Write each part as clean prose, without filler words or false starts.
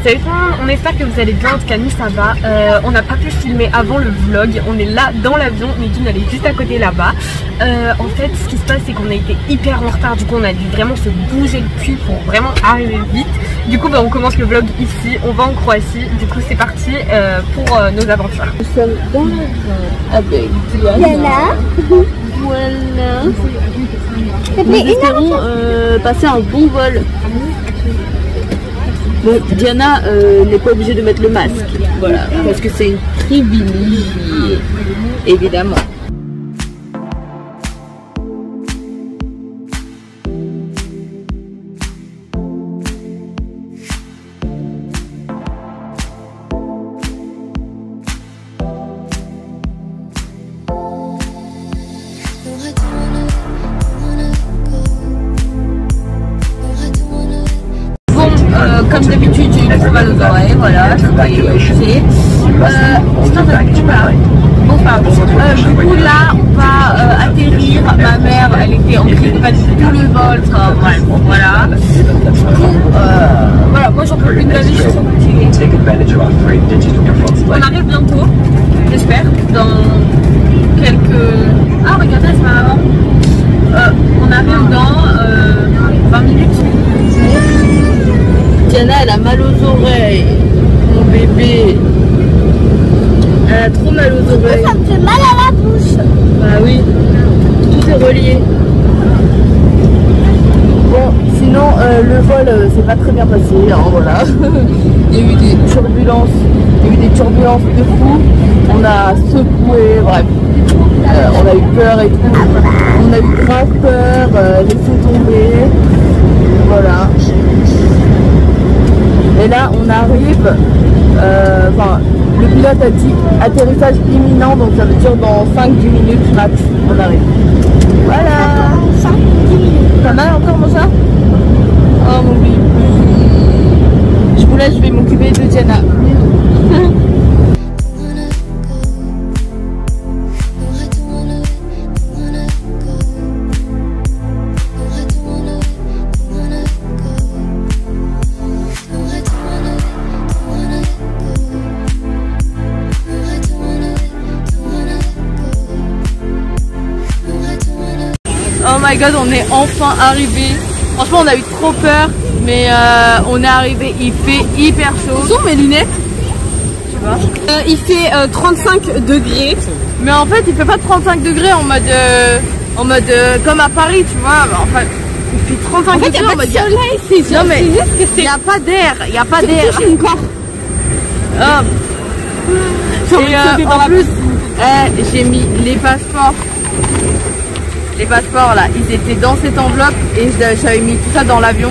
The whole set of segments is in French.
Salut tout le monde, on espère que vous allez bien, en tout cas nous ça va. On n'a pas pu filmer avant le vlog, on est là dans l'avion, Megan elle est juste à côté là-bas. En fait ce qui se passe c'est qu'on a été hyper en retard, du coup on a dû vraiment se bouger le cul pour vraiment arriver vite. Du coup on commence le vlog ici, on va en Croatie, du coup c'est parti pour nos aventures. Nous sommes dans l'avion avec Diana. Voilà. Nous espérons passer un bon vol. Bon, Diana n'est pas obligée de mettre le masque, voilà, parce que c'est une privilégiée, évidemment. Comme d'habitude, j'ai eu trop mal aux oreilles, voilà, je vais y toucher. Bon, pardon. Du coup, là, on va atterrir. Ma mère, elle était en crise pas du tout le vol, enfin, bref, voilà. Du coup, voilà, moi j'en peux plus de la vie, je suis trop fatiguée. On arrive bientôt, j'espère, dans quelques... Ah, regardez, c'est ma maman. On arrive dans 20 minutes. Diana, elle a mal aux oreilles, mon bébé. Elle a trop mal aux oreilles. Ça me fait mal à la bouche. Bah oui, tout est relié. Bon, sinon le vol s'est pas très bien passé, hein, voilà. Il y a eu des turbulences, de fou. On a secoué, bref. On a eu peur et tout. On a eu grave peur, laissé tomber. Voilà. Et là on arrive, enfin le pilote a dit atterrissage imminent, donc ça veut dire dans 5-10 minutes max on arrive. Voilà. 5-10 minutes. T'en as encore mon chat? Oh mon bébé. Je vous laisse, je vais m'occuper de Diana. Oh my god, on est enfin arrivé. Franchement, on a eu trop peur, mais on est arrivé. Il fait hyper chaud. Où sont mes lunettes? Je sais pas. Il fait 35 degrés. Mais en fait, il fait pas 35 degrés en mode comme à Paris, tu vois. Enfin, il fait 35 degrés. Il y a pas de soleil, c'est non mais il y a pas d'air, il y a pas d'air. Et en plus, j'ai mis les passeports. Les passeports là, ils étaient dans cette enveloppe et j'avais mis tout ça dans l'avion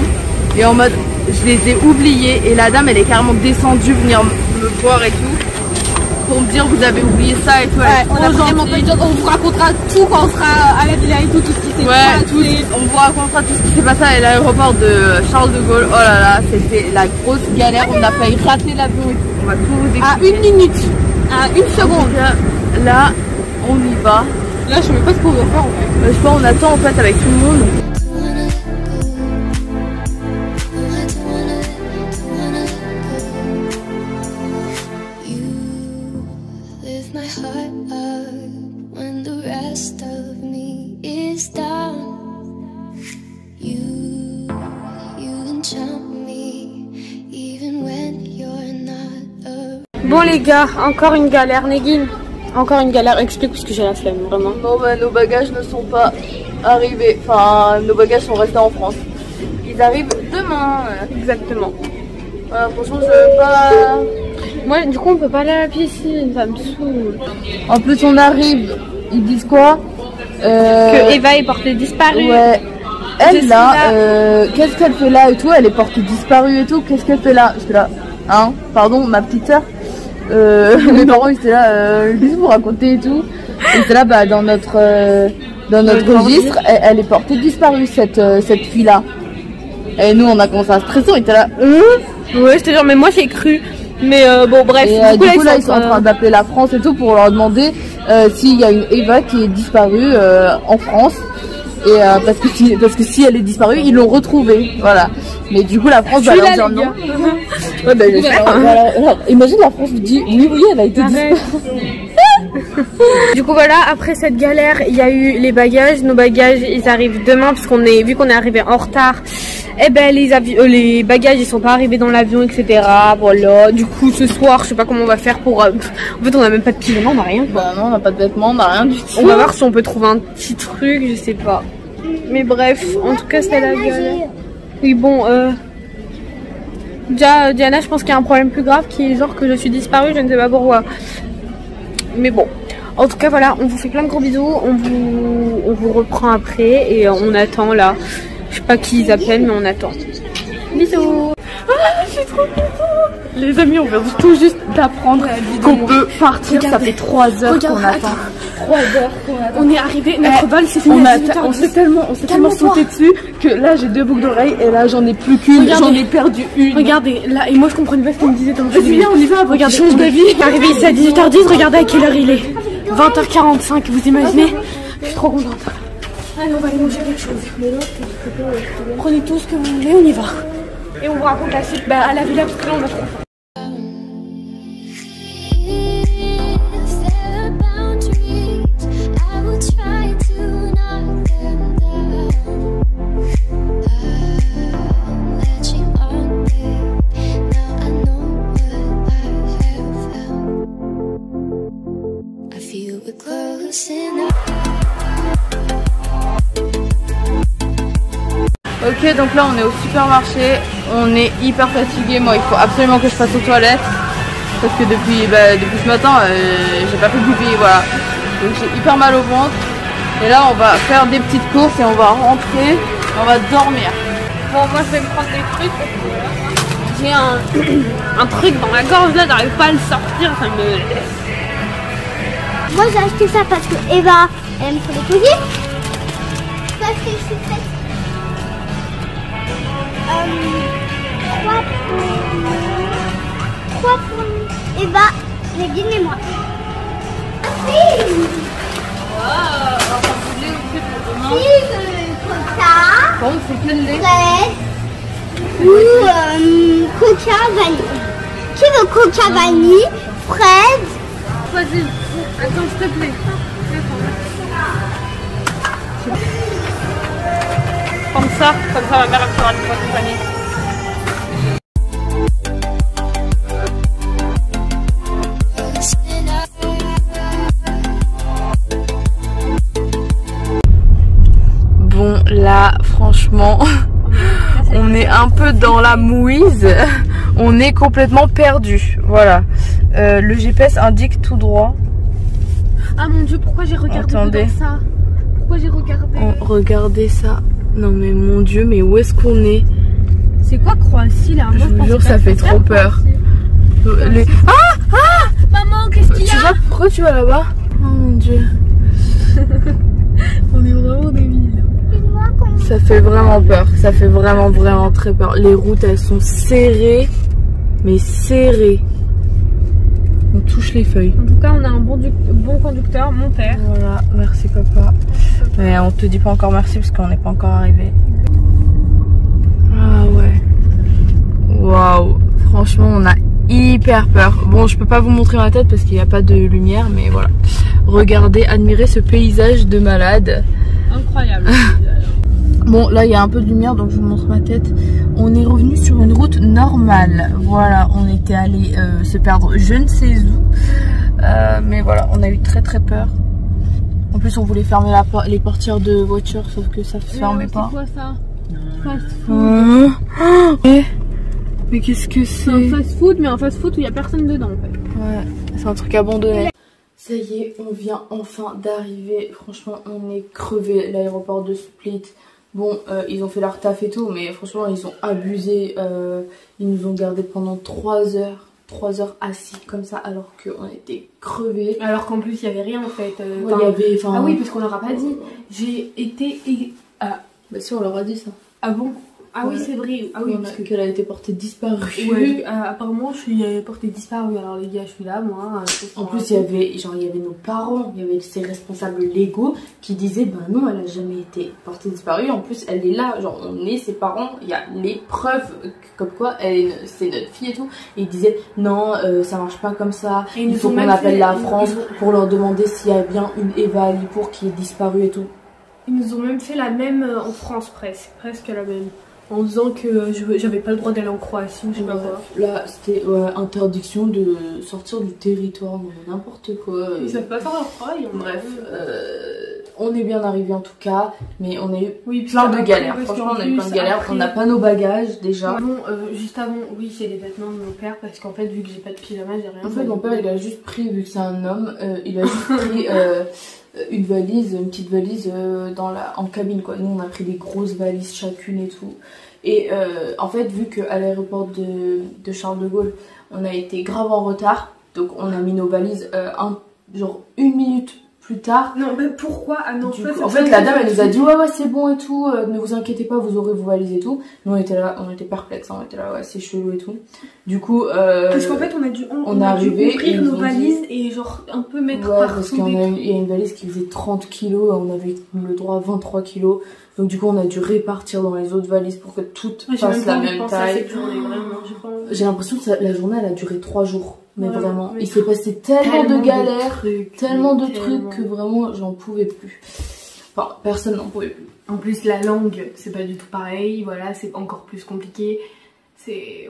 et en mode je les ai oubliés et la dame elle est carrément descendue venir me voir et tout pour me dire vous avez oublié ça et tout. Ouais, on vous racontera tout quand on sera à la villa et tout ce qui s'est passé. On vous racontera tout ce qui s'est passé à l'aéroport de Charles de Gaulle. Oh là là, c'était la grosse galère, on a failli rater l'avion et tout. On va tout vous expliquer. À 1 minute, à 1 seconde. Là, on y va. Là, je sais même pas ce qu'on va faire en fait. Je sais pas, on attend en fait avec tout le monde. Bon les gars, encore une galère, Negin. Encore une galère, explique parce que j'ai la flemme, vraiment. Non, bah, nos bagages ne sont pas arrivés. Enfin, nos bagages sont restés en France. Ils arrivent demain. Exactement. Voilà, franchement, je veux pas. Moi, du coup, on peut pas aller à la piscine, ça me saoule. En plus, on arrive, ils disent quoi? Que Eva est portée disparue. Ouais. Elle là, qu'est-ce qu'elle fait là et tout? Elle est portée disparue et tout. Qu'est-ce qu'elle fait là? J'étais là, hein? Pardon, ma petite soeur. Mes parents ils étaient là, qu'est-ce que vous racontez et tout. Et c'est là, bah, dans notre registre, elle est portée disparue cette fille là. Et nous on a commencé à stresser, on était là. Ouais, je te jure, mais moi j'ai cru. Mais bon, bref. Et du coup là ils sont en train d'appeler la France et tout pour leur demander s'il y a une Eva qui est disparue en France. Et parce que si elle est disparue, ils l'ont retrouvée. Voilà. Mais du coup la France va leur dire non. Ouais, bah, j'espère. Alors, imagine la France vous dit oui, elle a été disparue. Du coup voilà, après cette galère, il y a eu les bagages. Nos bagages, ils arrivent demain parce vu qu'on est arrivé en retard. Eh ben les bagages ils sont pas arrivés dans l'avion, etc. Voilà. Du coup ce soir, je sais pas comment on va faire pour. En fait, on a même pas de pyjama, on a rien. Bah non, on n'a pas de vêtements, on n'a rien du tout. On va voir si on peut trouver un petit truc, je sais pas. Mais bref, en tout cas c'est la galère. Oui bon. Déjà Diana, je pense qu'il y a un problème plus grave qui est genre que je suis disparue, je ne sais pas pourquoi. Mais bon, en tout cas voilà, on vous fait plein de gros bisous, on vous reprend après et on attend là. Je sais pas qui ils appellent mais on attend. Bisous. Ah, je suis trop contente. Les amis, on vient tout juste d'apprendre qu'on peut partir. Regardez. Ça fait 3 heures qu'on attend. 3 heures qu'on attend. On est arrivé, notre vol c'est fini. On s'est tellement sauté dessus que là j'ai 2 boucles d'oreilles et là j'en ai plus qu'une, j'en ai perdu une. Regardez, là, et moi je comprenais pas ce qu'on me disait. Vas-y, viens, on y va, regardez, change d'avis. On est arrivé ici à 18h10, regardez à quelle heure il est. 20h45, vous imaginez? Je suis trop contente. Allez, on va aller manger quelque chose. Prenez tout ce que vous voulez, on y va. Et on vous raconte la suite à la villa parce que là on va trop. Ok, donc là on est au supermarché, on est hyper fatigué. Moi il faut absolument que je passe aux toilettes parce que depuis ce matin j'ai pas fait pipi, voilà. Donc j'ai hyper mal au ventre. Et là on va faire des petites courses et on va rentrer, on va dormir. Bon, moi je vais me prendre des trucs parce que j'ai un truc dans la gorge là, j'arrive pas à le sortir, ça me... Moi j'ai acheté ça parce que Eva aime pour les cousines. Parce que je suis faite 3 pour Eva, Nadine et moi. Coca. Bon, c'est quel lait? Fraise ou coca vanille. Qui veut coca vanille, fraise? Vas-y, attends s'il te plaît. Comme ça ma mère elle fera une fois compagnie. Bon là franchement on est un peu dans la mouise, on est complètement perdu, voilà. Le GPS indique tout droit. Ah mon dieu, pourquoi j'ai regardé ça? Pourquoi j'ai regardé? Regardez ça. Non mais mon dieu, mais où est-ce qu'on est? C'est quoi Croatie là? Je vous jure, ça fait trop peur. Ah maman, qu'est-ce qu'il y a? Pourquoi tu vas là-bas? Oh mon dieu. On est vraiment débiles. Ça fait vraiment peur, ça fait vraiment très peur. Les routes elles sont serrées, mais serrées. On touche les feuilles. En tout cas, on a un bon conducteur, mon père. Voilà, merci papa. Mais on te dit pas encore merci parce qu'on n'est pas encore arrivé. Ah ouais. Waouh. Franchement, on a hyper peur. Bon, je peux pas vous montrer ma tête parce qu'il n'y a pas de lumière, mais voilà. Regardez, admirez ce paysage de malade. Incroyable. Bon, là il y a un peu de lumière donc je vous montre ma tête. On est revenu sur une route normale. Voilà, on était allé se perdre je ne sais où. Mais voilà, on a eu très peur. En plus on voulait fermer les portières de voiture sauf que ça se fermait pas. C'est quoi ça? Fast food. Mais qu'est-ce que c'est? Un fast food, mais un fast food où il n'y a personne dedans en fait. Ouais, c'est un truc abandonné. Ça y est, on vient enfin d'arriver. Franchement, on est crevé. L'aéroport de Split. Bon, ils ont fait leur taf et tout, mais franchement, ils ont abusé. Ils nous ont gardés pendant 3 heures. 3 heures assis comme ça, alors qu'on était crevés. Alors qu'en plus, il n'y avait rien en fait. Ouais, y avait, ah oui, parce qu'on leur a pas dit. J'ai été... Ah, bah si, on leur a dit ça. Ah bon? Ah oui, c'est vrai. Ah oui, parce qu'elle a été portée disparue. Ouais, apparemment, je suis portée disparue. Alors les gars, je suis là, moi. En plus, il y avait nos parents, il y avait ses responsables légaux qui disaient, ben non, elle a jamais été portée disparue. En plus, elle est là, genre on est ses parents, il y a les preuves comme quoi c'est notre fille et tout. Et ils disaient, non, ça marche pas comme ça. Et il faut qu'on appelle la France pour leur demander s'il y a bien une Eva Alipour qui est disparue et tout. Ils nous ont même fait la même en France, presque la même. En disant que j'avais pas le droit d'aller en Croatie ou je sais pas quoi. Là, c'était interdiction de sortir du territoire, n'importe quoi. Ils savent pas faire leur travail. Bref, on est bien arrivé en tout cas, mais on a eu plein de galères. Franchement, on a eu plein de galères. On n'a pas nos bagages déjà. Non, juste avant, oui, j'ai les vêtements de mon père parce qu'en fait, vu que j'ai pas de pyjama, j'ai rien. En fait, mon père, il a juste pris, vu que c'est un homme, il a juste pris une petite valise en cabine quoi. Nous on a pris des grosses valises chacune et tout. Et en fait vu qu'à l'aéroport de Charles de Gaulle on a été grave en retard, donc on a mis nos valises genre 1 minute plus tard. Non mais pourquoi? Ah non, en fait la dame elle nous a dit ouais c'est bon et tout, ne vous inquiétez pas, vous aurez vos valises et tout. Nous on était là, on était perplexes, on était là ouais c'est chelou et tout. Du coup parce qu'en fait on a dû ouvrir nos valises et genre un peu mettre partout. Parce qu'il y a une valise qui faisait 30 kilos, on avait le droit à 23 kilos. Donc du coup on a dû répartir dans les autres valises pour que toutes fassent la même taille. J'ai l'impression que la journée elle a duré 3 jours. Mais vraiment, il s'est passé tellement de galères, tellement de trucs que vraiment j'en pouvais plus. Enfin, personne n'en pouvait plus. En plus la langue, c'est pas du tout pareil, voilà, c'est encore plus compliqué. C'est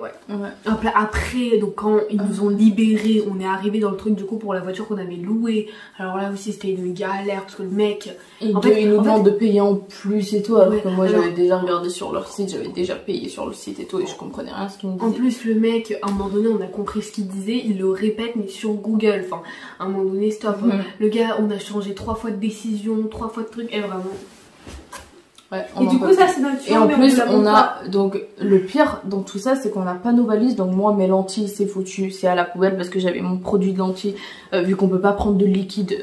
Après, donc quand ils nous ont libérés, on est arrivé dans le truc du coup pour la voiture qu'on avait louée. Alors là aussi c'était une galère parce que le mec il nous demande de payer en plus et tout, alors que moi j'avais déjà regardé sur leur site, j'avais déjà payé sur le site et tout et je comprenais rien ce qu'il me disait. En plus le mec, à un moment donné on a compris ce qu'il disait, il le répète mais sur Google, enfin à un moment donné stop. Le gars, on a changé 3 fois de décision, 3 fois de trucs et vraiment. Ouais, et du coup ça c'est notre et en plus on a donc le pire dans tout ça c'est qu'on n'a pas nos valises, donc moi mes lentilles c'est foutu, c'est à la poubelle parce que j'avais mon produit de lentilles, vu qu'on peut pas prendre de liquide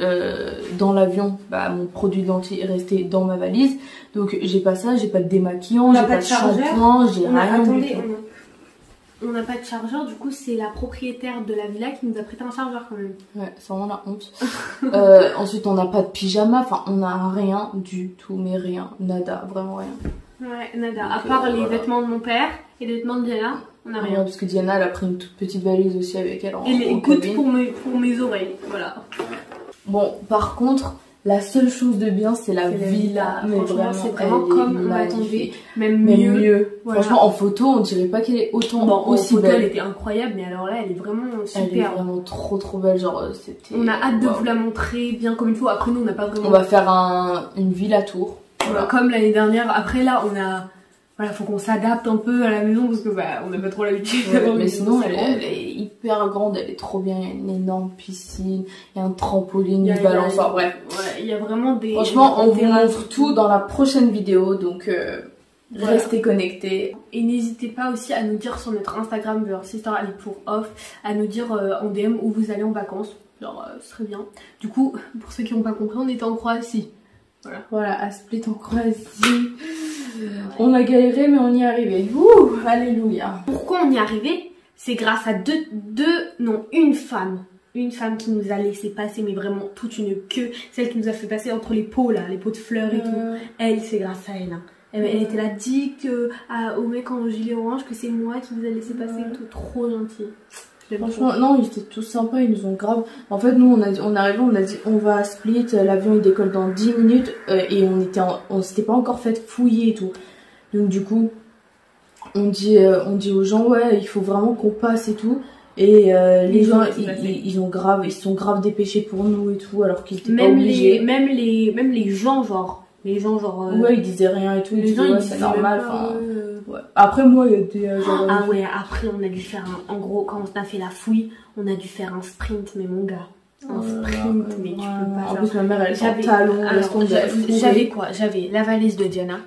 dans l'avion, bah mon produit de lentilles est resté dans ma valise, donc j'ai pas ça, j'ai pas de démaquillant, j'ai pas de shampoing, j'ai rien. Attendez, on n'a pas de chargeur, du coup c'est la propriétaire de la villa qui nous a prêté un chargeur quand même. Ouais, c'est vraiment la honte. Ensuite on n'a pas de pyjama, enfin on a rien du tout, mais rien, nada, vraiment rien. Ouais, nada, donc, à part les vêtements de mon père et les vêtements de Diana, on a rien. Ouais, parce que Diana elle a pris une toute petite valise aussi avec elle. Et les gouttes pour mes oreilles, voilà. Bon, par contre, la seule chose de bien, c'est la villa. Mais vraiment, c'est vraiment comme on attendait, même mieux. Voilà. Franchement, en photo, on dirait pas qu'elle est autant aussi belle. Elle était incroyable, mais alors là, elle est vraiment super. Elle est vraiment trop belle, genre c'était. On a hâte de vous la montrer bien comme il faut. Après, nous, on n'a pas vraiment. On va faire une villa tour. Voilà. Comme l'année dernière. Après, là, on a. Voilà, faut qu'on s'adapte un peu à la maison parce que bah on n'a pas trop l'habitude. Ouais, mais sinon elle est hyper grande, elle est trop bien, il y a une énorme piscine, il y a un trampoline, une balançoire, bref. Ouais, il y a vraiment des... Franchement on vous montre tout dans la prochaine vidéo, donc restez connectés. Et n'hésitez pas aussi à nous dire sur notre Instagram, leur Sister Alipour Off, à nous dire en DM où vous allez en vacances, genre ce serait bien. Du coup, pour ceux qui n'ont pas compris, on était en Croatie. Voilà, à Split en Croatie. On a galéré mais on y est arrivé. Ouh, alléluia. Pourquoi on y est arrivé? C'est grâce à une femme. Une femme qui nous a laissé passer, mais vraiment toute une queue. Celle qui nous a fait passer entre les pots là, les pots de fleurs et tout. Elle, c'est grâce à elle. Hein. Elle était là, dit au mec en gilet orange que c'est moi qui vous a laissé passer et tout. Trop gentil. Franchement, non, ils étaient tous sympas, ils nous ont grave. En fait, nous, on est arrivé, on a dit, on va à Split, l'avion il décolle dans 10 minutes, et on s'était pas encore fait fouiller et tout. Donc, du coup, on dit aux gens, ouais, il faut vraiment qu'on passe et tout. Et les gens, ils sont grave dépêchés pour nous et tout, alors qu'ils étaient pas obligés. Même les gens, genre. Ouais, ils disaient rien et tout, ils disaient, ouais, c'est normal, enfin. Ouais. Après moi il y a des après on a dû faire en gros quand on a fait la fouille on a dû faire un sprint, mais mon gars un sprint mais tu peux pas. En plus ma mère elle est en talon. J'avais la valise de Diana,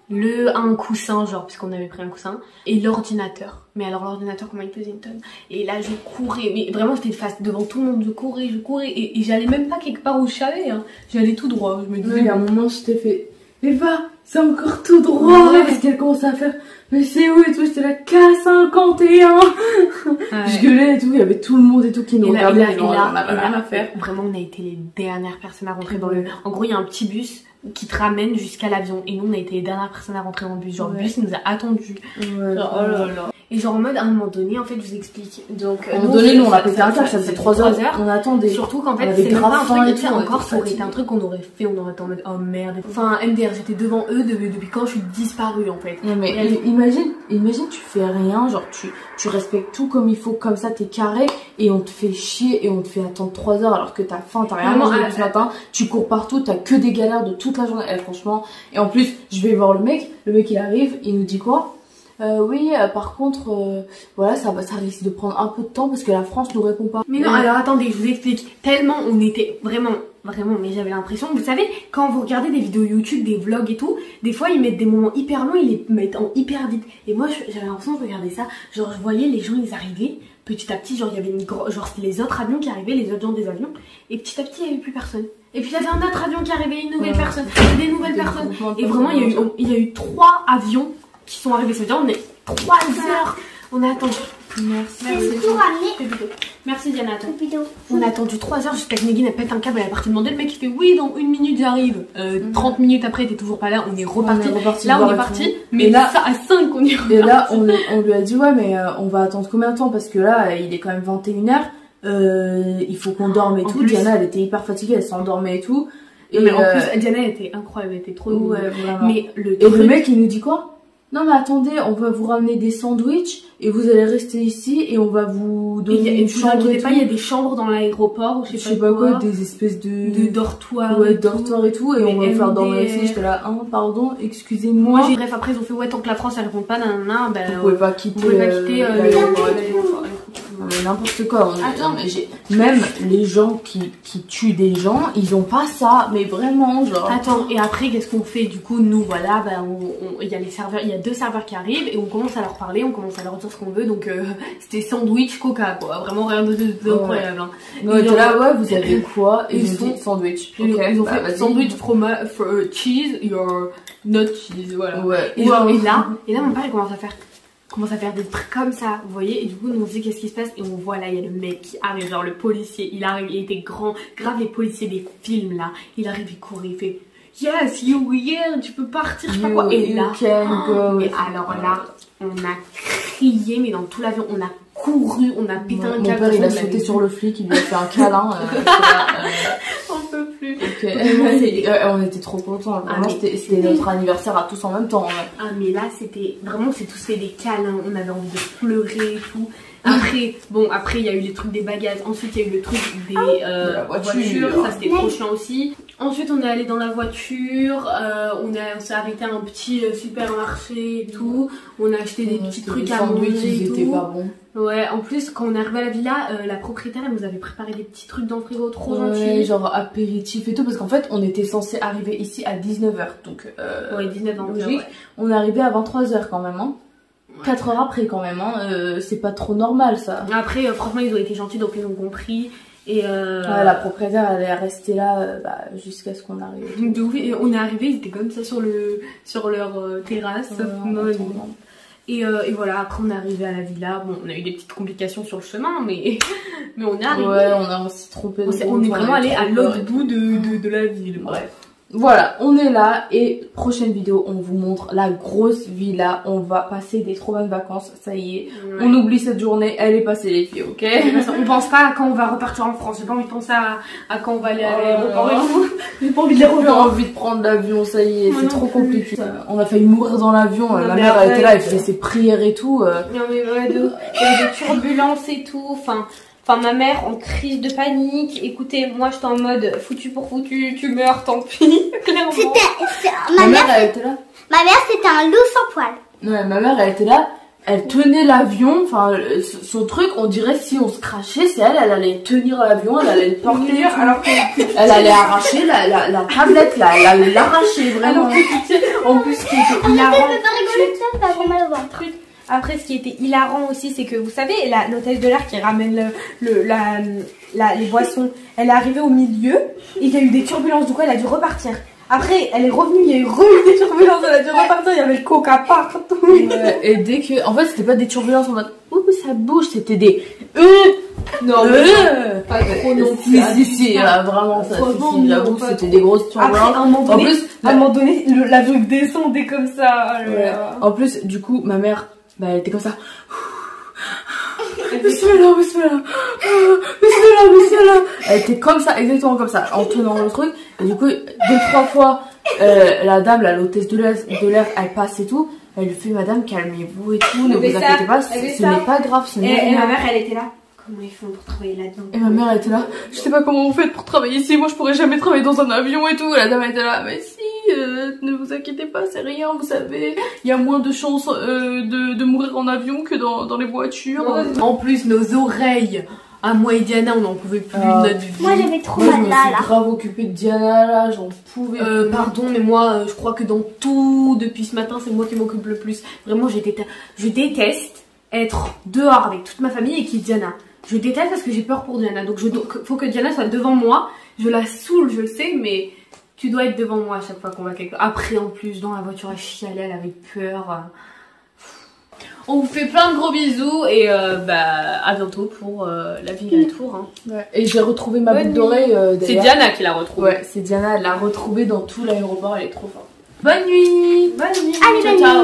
un coussin genre puisqu'on avait pris un coussin, et l'ordinateur. Mais alors l'ordinateur comment il pesait une tonne. Et là je courais, mais vraiment j'étais face devant tout le monde, je courais et j'allais même pas quelque part où je savais, hein. J'allais tout droit, je me disais à un moment je t'ai fait Eva, c'est encore tout droit, parce qu'elle commence à faire, mais c'est où et tout, j'étais là, K51. Je gueulais et tout, il y avait tout le monde et tout qui nous regardait, on avait rien à faire. Vraiment, on a été les dernières personnes à rentrer dans le... En gros, il y a un petit bus qui te ramène jusqu'à l'avion, et nous, on a été les dernières personnes à rentrer dans le bus. Genre, le bus, il nous a attendus. Genre, oh là là. Et genre en mode à un moment donné, en fait, je vous explique. Donc, à un moment donné, nous on a pété un câble, ça faisait 3 heures. On attendait. Surtout qu'en fait, c'est pas un truc, tu sais, encore, ça aurait été un truc qu'on aurait fait, on aurait été en mode oh merde. Enfin, MDR, j'étais devant eux depuis quand je suis disparue en fait. Non, mais imagine, tu fais rien, genre tu respectes tout comme il faut, comme ça t'es carré, et on te fait chier et on te fait attendre 3 heures alors que t'as faim, t'as rien mangé ce matin, tu cours partout, t'as que des galères de toute la journée. Franchement, et en plus, je vais voir le mec il arrive, il nous dit quoi? Oui, par contre, voilà, ça risque de prendre un peu de temps parce que la France nous répond pas. Mais non, alors attendez, je vous explique. Tellement on était vraiment, mais j'avais l'impression, vous savez, quand vous regardez des vidéos YouTube, des vlogs et tout, des fois ils mettent des moments hyper longs, ils les mettent en hyper vite. Et moi, j'avais l'impression de regarder ça, genre je voyais les gens, ils arrivaient, petit à petit, genre il y avait genre les autres avions qui arrivaient, les autres gens des avions, et petit à petit, il n'y avait plus personne. Et puis il y avait un autre avion qui arrivait, une nouvelle personne, des nouvelles personnes. Et vraiment, il y a eu 3 avions qui sont arrivés, c'est-à-dire on est 3 heures, on a attendu. Merci. Merci Diana. On a attendu 3 heures jusqu'à que Negin elle pète un câble, elle est partie demander, le mec il fait oui dans 1 minute j'arrive. 30 minutes après t'es toujours pas là, on est reparti. Là on est parti, mais là à 5 on est reparti. Et là on lui a dit ouais mais on va attendre combien de temps parce que là il est quand même 21h, il faut qu'on dorme et tout. Diana elle était hyper fatiguée, elle s'endormait et tout. Et mais en plus Diana elle était incroyable, elle était trop douce. Mais le mec il nous dit quoi? Non mais attendez, on va vous ramener des sandwichs et vous allez rester ici et on va vous donner une chambre. Il y a des chambres dans l'aéroport ou je sais pas quoi, des espèces de dortoirs. Ouais, dortoirs et tout, et on va vous faire dormir ici. J'étais là, pardon, excusez-moi. Bref, après ils ont fait ouais, tant que la France elle répond pas, nanana, ben vous pouvez pas quitter n'importe quoi. Attends, mais même les gens qui tuent des gens, ils ont pas ça, mais vraiment genre. Attends, et après qu'est-ce qu'on fait du coup? Nous voilà, ben il y a les serveurs, il y a 2 serveurs qui arrivent et on commence à leur parler, on commence à leur dire ce qu'on veut. Donc c'était sandwich coca quoi, vraiment rien d'incroyable. Ouais, là ouais, vous avez quoi? Et ils ont dit sandwich. Ils ont fait sandwich fromage cheese, your not cheese, voilà. Et là mon père il commence à faire des trucs comme ça, vous voyez, et du coup nous on se dit qu'est-ce qui se passe, et on voit là il y a le mec qui arrive, genre le policier, il arrive, il était grand, grave les policiers des films là, il arrive, il court, il fait yes you here, tu peux partir, je sais pas quoi, et là, et alors là, on a crié, mais dans tout l'avion, on a couru, on a pété un câble. Mon père il a sauté sur le flic, il lui a fait un câlin. On peut plus. On était trop contents. Vraiment, c'était notre anniversaire à tous en même temps. Ah mais là c'était vraiment, c'est tous fait des câlins. On avait envie de pleurer et tout. Après il y a eu les trucs des bagages. Ensuite il y a eu le truc des voitures. Ça c'était trop chiant aussi. Ensuite on est allé dans la voiture. On s'est arrêté à un petit supermarché et tout. On a acheté des petits trucs à manger et tout. Ils étaient pas bons. Ouais, en plus quand on est arrivé à la villa, la propriétaire elle nous avait préparé des petits trucs dans le frigo trop gentils. Genre apéritif et tout, parce qu'en fait on était censé arriver ici à 19h. Donc ouais, 19h. Logique. On est arrivé à 23h quand même. 4 heures après quand même, c'est pas trop normal ça. Après franchement ils ont été gentils donc ils ont compris. Et la propriétaire elle est restée là jusqu'à ce qu'on arrive. Et on est arrivé, ils étaient comme ça sur leur terrasse. Et voilà, après on est arrivé à la villa, bon on a eu des petites complications sur le chemin mais on est arrivé. Ouais, on s'est trompé. On est vraiment allé à l'autre bout de la ville. Bref. Voilà, on est là et prochaine vidéo, on vous montre la grosse villa. On va passer des trop bonnes vacances, ça y est. Ouais. On oublie cette journée, elle est passée les filles, ok? On pense pas à quand on va repartir en France, j'ai pas envie de penser à quand on va aller à l'aéroport et tout. J'ai pas envie de les revoir. J'ai envie de prendre l'avion, ça y est, c'est trop compliqué. On a failli mourir dans l'avion, ma mère elle était là, elle faisait ses prières et tout. Non mais ouais, il y a des turbulences et tout, enfin ma mère en crise de panique. Écoutez, moi j'étais en mode foutu pour foutu, tu meurs, tant pis. Clairement. Ma mère elle était là. Ma mère c'était un loup sans poil. Ouais, ma mère elle était là. Elle tenait l'avion, enfin son truc, on dirait si on se crachait, c'est elle allait tenir l'avion, elle allait le porter, alors elle allait arracher la tablette là, elle allait l'arracher vraiment. En plus, ce qui était hilarant. Pas vraiment mal au ventre. Après, ce qui était hilarant aussi, c'est que vous savez, l'hôtesse de l'air qui ramène les boissons, elle est arrivée au milieu et il y a eu des turbulences, du coup elle a dû repartir. Après, elle est revenue, il y a eu des turbulences, elle a dû repartir, il y avait le coca partout. Ouais, et dès que. En fait, c'était pas des turbulences en mode ouh, ça bouge, c'était des. Non, pas trop non plus. Si, vraiment, ça. Si, j'avoue que c'était des grosses turbulences. Après, à un moment donné, l'avion descendait comme ça. Ouais. En plus, du coup, ma mère, bah, elle était comme ça. Bismillah. Elle était comme ça, exactement comme ça, en tenant le truc. Et du coup, 2-3 fois, la dame, l'hôtesse de l'air, elle passe et tout. Elle lui fait, madame, calmez-vous et tout, ne vous inquiétez pas, ce n'est pas grave. Et ma mère, elle était là. Comment ils font pour travailler là-dedans? Et ma mère, elle était là. Je sais pas comment vous faites pour travailler ici. Moi, je pourrais jamais travailler dans un avion et tout. Et la dame, elle était là. Mais si, ne vous inquiétez pas, c'est rien, vous savez. Il y a moins de chances de mourir en avion que dans les voitures. En plus, nos oreilles. À moi et Diana, on n'en pouvait plus de notre vie. Moi, j'avais trop mal là. Je me suis grave occupée de Diana là, j'en pouvais plus. Pardon, mais moi, je crois que dans tout, depuis ce matin, c'est moi qui m'occupe le plus. Vraiment, je déteste être dehors avec toute ma famille et qui est Diana. Je déteste parce que j'ai peur pour Diana. Donc, faut que Diana soit devant moi. Je la saoule, je le sais, mais tu dois être devant moi à chaque fois qu'on va quelque part. Après, en plus, dans la voiture, elle chialait, elle avait peur. On vous fait plein de gros bisous et à bientôt pour la ville tour. Hein. Ouais. Et j'ai retrouvé ma boucle d'oreille. C'est Diana qui l'a retrouvée. Ouais, c'est Diana, elle l'a retrouvée dans tout l'aéroport, elle est trop forte. Bonne nuit. Allez, Ciao, ciao.